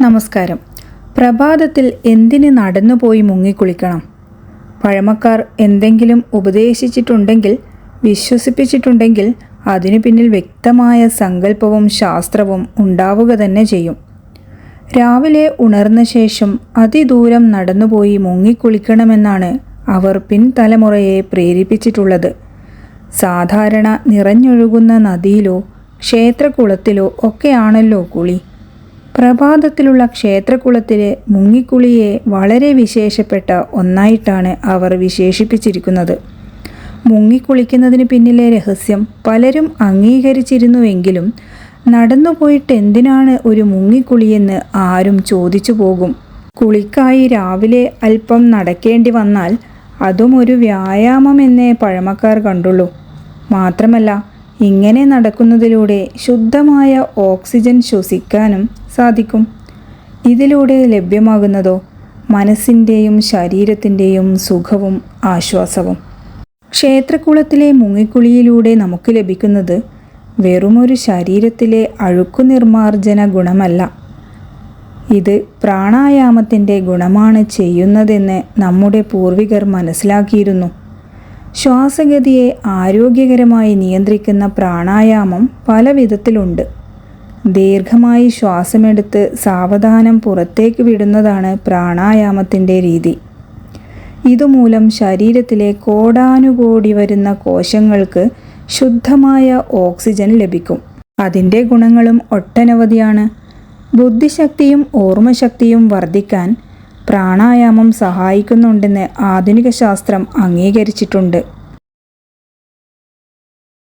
നമസ്കാരം. പ്രഭാതത്തിൽ എന്തിന് നടന്നുപോയി മുങ്ങിക്കുളിക്കണം? പഴമക്കാർ എന്തെങ്കിലും ഉപദേശിച്ചിട്ടുണ്ടെങ്കിൽ, വിശ്വസിപ്പിച്ചിട്ടുണ്ടെങ്കിൽ അതിനു പിന്നിൽ വ്യക്തമായ സങ്കല്പവും ശാസ്ത്രവും ഉണ്ടാവുക തന്നെ ചെയ്യും. രാവിലെ ഉണർന്ന ശേഷം അതിദൂരം നടന്നുപോയി മുങ്ങിക്കുളിക്കണമെന്നാണ് അവർ പിൻതലമുറയെ പ്രേരിപ്പിച്ചിട്ടുള്ളത്. സാധാരണ നിറഞ്ഞൊഴുകുന്ന നദിയിലോ ക്ഷേത്രക്കുളത്തിലോ ഒക്കെയാണല്ലോ കുളി. പ്രഭാതത്തിലുള്ള ക്ഷേത്രക്കുളത്തിലെ മുങ്ങിക്കുളിയെ വളരെ വിശേഷപ്പെട്ട ഒന്നായിട്ടാണ് അവർ വിശേഷിപ്പിച്ചിരിക്കുന്നത്. മുങ്ങിക്കുളിക്കുന്നതിന് പിന്നിലെ രഹസ്യം പലരും അംഗീകരിച്ചിരുന്നുവെങ്കിലും നടന്നുപോയിട്ട് എന്തിനാണ് ഒരു മുങ്ങിക്കുളിയെന്ന് ആരും ചോദിച്ചു പോകും. കുളിക്കായി രാവിലെ അല്പം നടക്കേണ്ടി വന്നാൽ അതും ഒരു വ്യായാമമെന്നേ പഴമക്കാർ കണ്ടുള്ളൂ. മാത്രമല്ല, ഇങ്ങനെ നടക്കുന്നതിലൂടെ ശുദ്ധമായ ഓക്സിജൻ ശ്വസിക്കാനും സാധിക്കും. ഇതിലൂടെ ലഭ്യമാകുന്നതോ മനസ്സിൻ്റെയും ശരീരത്തിൻ്റെയും സുഖവും ആശ്വാസവും. ക്ഷേത്രക്കുളത്തിലെ മുങ്ങിക്കുളിയിലൂടെ നമുക്ക് ലഭിക്കുന്നത് വെറുമൊരു ശരീരത്തിലെ അഴുക്കുനിർമാർജന ഗുണമല്ല. ഇത് പ്രാണായാമത്തിൻ്റെ ഗുണമാണ് ചെയ്യുന്നതെന്ന് നമ്മുടെ പൂർവികർ മനസ്സിലാക്കിയിരുന്നു. ശ്വാസഗതിയെ ആരോഗ്യകരമായി നിയന്ത്രിക്കുന്ന പ്രാണായാമം പല വിധത്തിലുണ്ട്. ദീർഘമായി ശ്വാസമെടുത്ത് സാവധാനം പുറത്തേക്ക് വിടുന്നതാണ് പ്രാണായാമത്തിൻ്റെ രീതി. ഇതുമൂലം ശരീരത്തിലെ കോടാനുകോടി വരുന്ന കോശങ്ങൾക്ക് ശുദ്ധമായ ഓക്സിജൻ ലഭിക്കും. അതിൻ്റെ ഗുണങ്ങളും ഒട്ടനവധിയാണ്. ബുദ്ധിശക്തിയും ഓർമ്മശക്തിയും വർദ്ധിക്കാൻ പ്രാണായാമം സഹായിക്കുന്നുണ്ടെന്ന് ആധുനിക ശാസ്ത്രം അംഗീകരിച്ചിട്ടുണ്ട്.